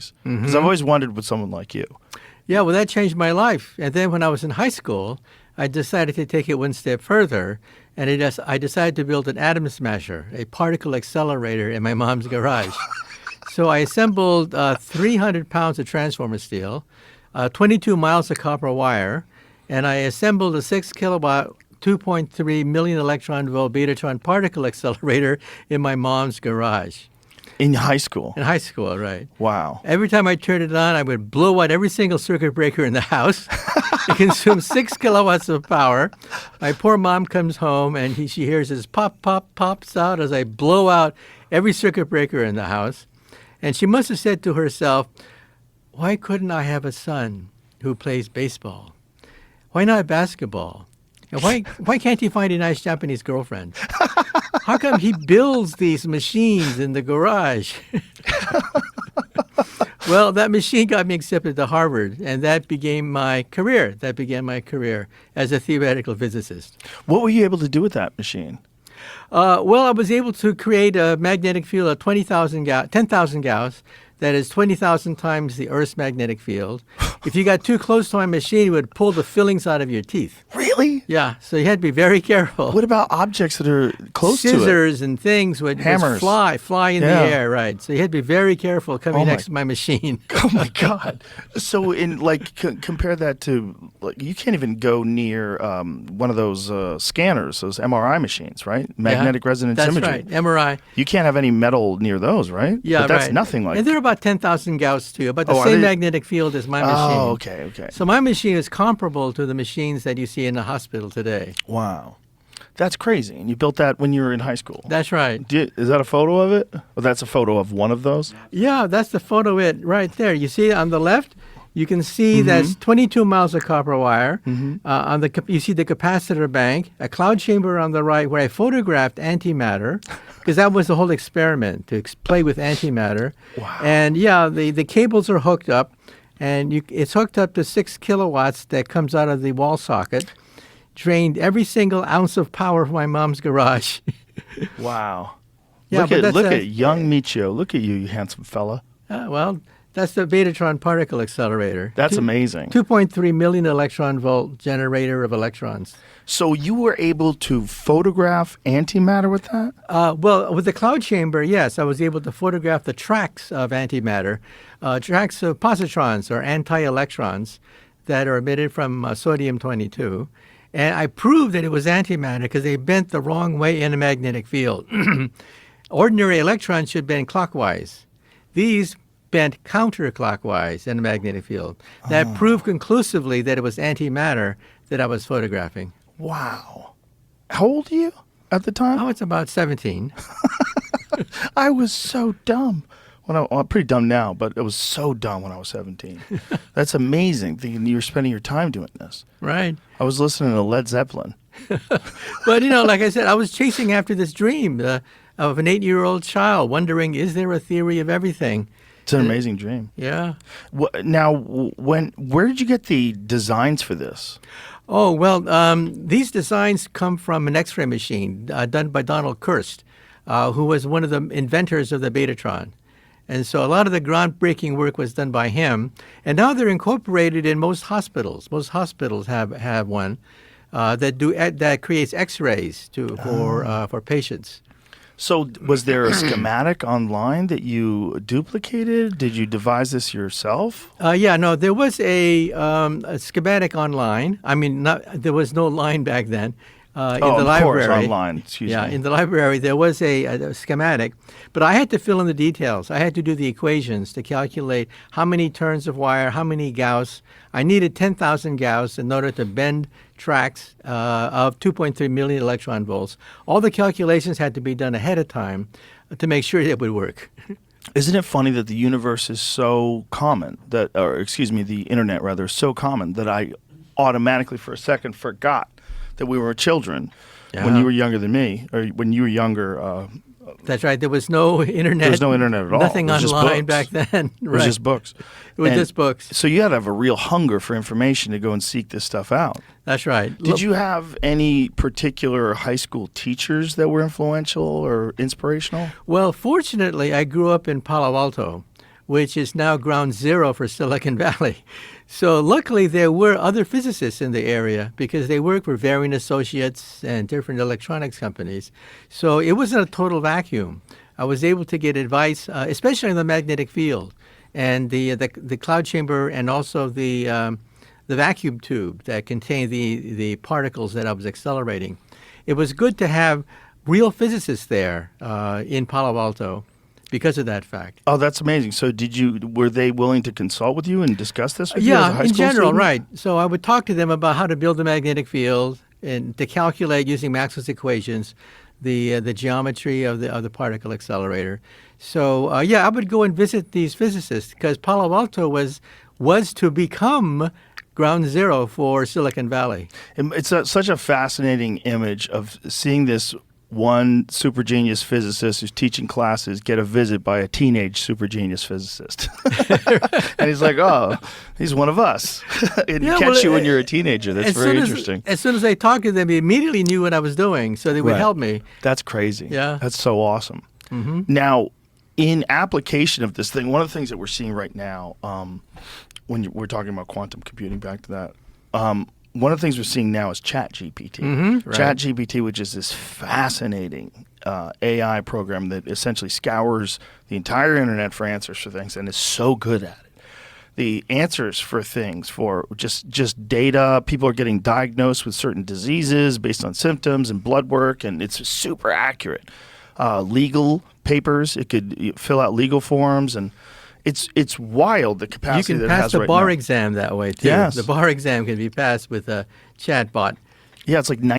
stories. Because I've always wondered with someone like you. Yeah, well, that changed my life. And then when I was in high school, I decided to take it one step further, and I decided to build an atom smasher, a particle accelerator in my mom's garage. So I assembled 300 pounds of transformer steel, 22 miles of copper wire, and I assembled a 6 kilowatt, 2.3 million electron volt betatron particle accelerator in my mom's garage. In high school? In high school, right. Wow. Every time I turned it on, I would blow out every single circuit breaker in the house. It consumes 6 kilowatts of power. My poor mom comes home, and she hears this pop, pop, pops out as I blow out every circuit breaker in the house. And she must have said to herself, why couldn't I have a son who plays baseball? Why not basketball? And why can't he find a nice Japanese girlfriend? How come he builds these machines in the garage? Well, that machine got me accepted to Harvard, and that began my career. That began my career as a theoretical physicist. What were you able to do with that machine? Well, I was able to create a magnetic field of 10,000 Gauss. That is 20,000 times the Earth's magnetic field. If you got too close to my machine, it would pull the fillings out of your teeth. Really? Yeah, so you had to be very careful. What about objects that are close to it? Scissors and things would Hammers. fly in the air, right? So you had to be very careful coming next to my machine. Oh my God! So in compare that to you can't even go near one of those scanners, those MRI machines, right? Magnetic resonance imaging. That's right, MRI. You can't have any metal near those, right? Yeah, but that's right. nothing like. And they're about 10,000 Gauss too, about the same magnetic field as my machine. Oh, okay. So my machine is comparable to the machines that you see in the hospital today. Wow. That's crazy. And you built that when you were in high school? That's right. Is that a photo of it? Or that's a photo of one of those? Yeah, that's the photo of it right there. You see on the left, you can see that's 22 miles of copper wire. You see the capacitor bank, a cloud chamber on the right where I photographed antimatter, because that was the whole experiment, to play with antimatter. Wow. And yeah, the cables are hooked up, and it's hooked up to 6 kilowatts that comes out of the wall socket. Drained every single ounce of power from my mom's garage. Wow. Yeah, look at young Michio. Look at you handsome fella. Well, that's the betatron particle accelerator. That's amazing. 2.3 million electron volt generator of electrons. So you were able to photograph antimatter with that? Well, with the cloud chamber, yes, I was able to photograph the tracks of antimatter, tracks of positrons or anti-electrons that are emitted from sodium-22. And I proved that it was antimatter because they bent the wrong way in a magnetic field. Ordinary electrons should bend clockwise. These bent counterclockwise in a magnetic field. That proved conclusively that it was antimatter that I was photographing. Wow. How old are you at the time? Oh, it's about 17. I was so dumb. I'm pretty dumb now, but I was so dumb when I was 17. That's amazing thinking you were spending your time doing this. Right. I was listening to Led Zeppelin. But, like I said, I was chasing after this dream of an 8-year-old child, wondering, is there a theory of everything? It's an amazing dream. Yeah. Now, where did you get the designs for this? Oh, well, these designs come from an X-ray machine done by Donald Kirst, who was one of the inventors of the Betatron. And so a lot of the groundbreaking work was done by him. And now they're incorporated in most hospitals. Most hospitals have one that creates X-rays for patients. So was there a schematic online that you duplicated? Did you devise this yourself? No, there was a schematic online. I mean, there was no line back then. In the library. Course, online. Excuse me. Yeah, in the library there was a schematic, but I had to fill in the details. I had to do the equations to calculate how many turns of wire, how many Gauss. I needed 10,000 Gauss in order to bend tracks of 2.3 million electron volts. All the calculations had to be done ahead of time to make sure it would work. Isn't it funny that the universe is so common the internet rather, is so common that I automatically for a second forgot that we were children when you were younger than me, or when you were younger. That's right. There was no internet. There was no internet at all. Nothing online back then. It was just books. It was just books. So you had to have a real hunger for information to go and seek this stuff out. That's right. Did you have any particular high school teachers that were influential or inspirational? Well, fortunately, I grew up in Palo Alto, which is now ground zero for Silicon Valley. So luckily, there were other physicists in the area because they work for Varian Associates and different electronics companies. So it wasn't a total vacuum. I was able to get advice, especially on the magnetic field and the cloud chamber, and also the vacuum tube that contained the particles that I was accelerating. It was good to have real physicists there in Palo Alto because of that fact. Oh, that's amazing. So were they willing to consult with you and discuss this with you as a high in school general, student? right. So I would talk to them about how to build a magnetic field and to calculate using Maxwell's equations the geometry of the particle accelerator. So I would go and visit these physicists because Palo Alto was to become ground zero for Silicon Valley. It's such a fascinating image of seeing this one super genius physicist who's teaching classes get a visit by a teenage super genius physicist. And he's like, oh, he's one of us. And catch you when you're a teenager. That's very interesting. As soon as I talked to them, they immediately knew what I was doing, so they would help me. That's crazy. Yeah. That's so awesome. Mm-hmm. Now, in application of this thing, one of the things that we're seeing right now, when we're talking about quantum computing, back to that, one of the things we're seeing now is ChatGPT. Mm-hmm, right. ChatGPT, which is this fascinating AI program that essentially scours the entire internet for answers for things and is so good at it. The answers for things, for just data, people are getting diagnosed with certain diseases based on symptoms and blood work, and it's super accurate. Legal papers, it could fill out legal forms, and it's wild the capacity that it has right now. You can pass the bar exam that way too. Yes. The bar exam can be passed with a chatbot. Yeah, it's like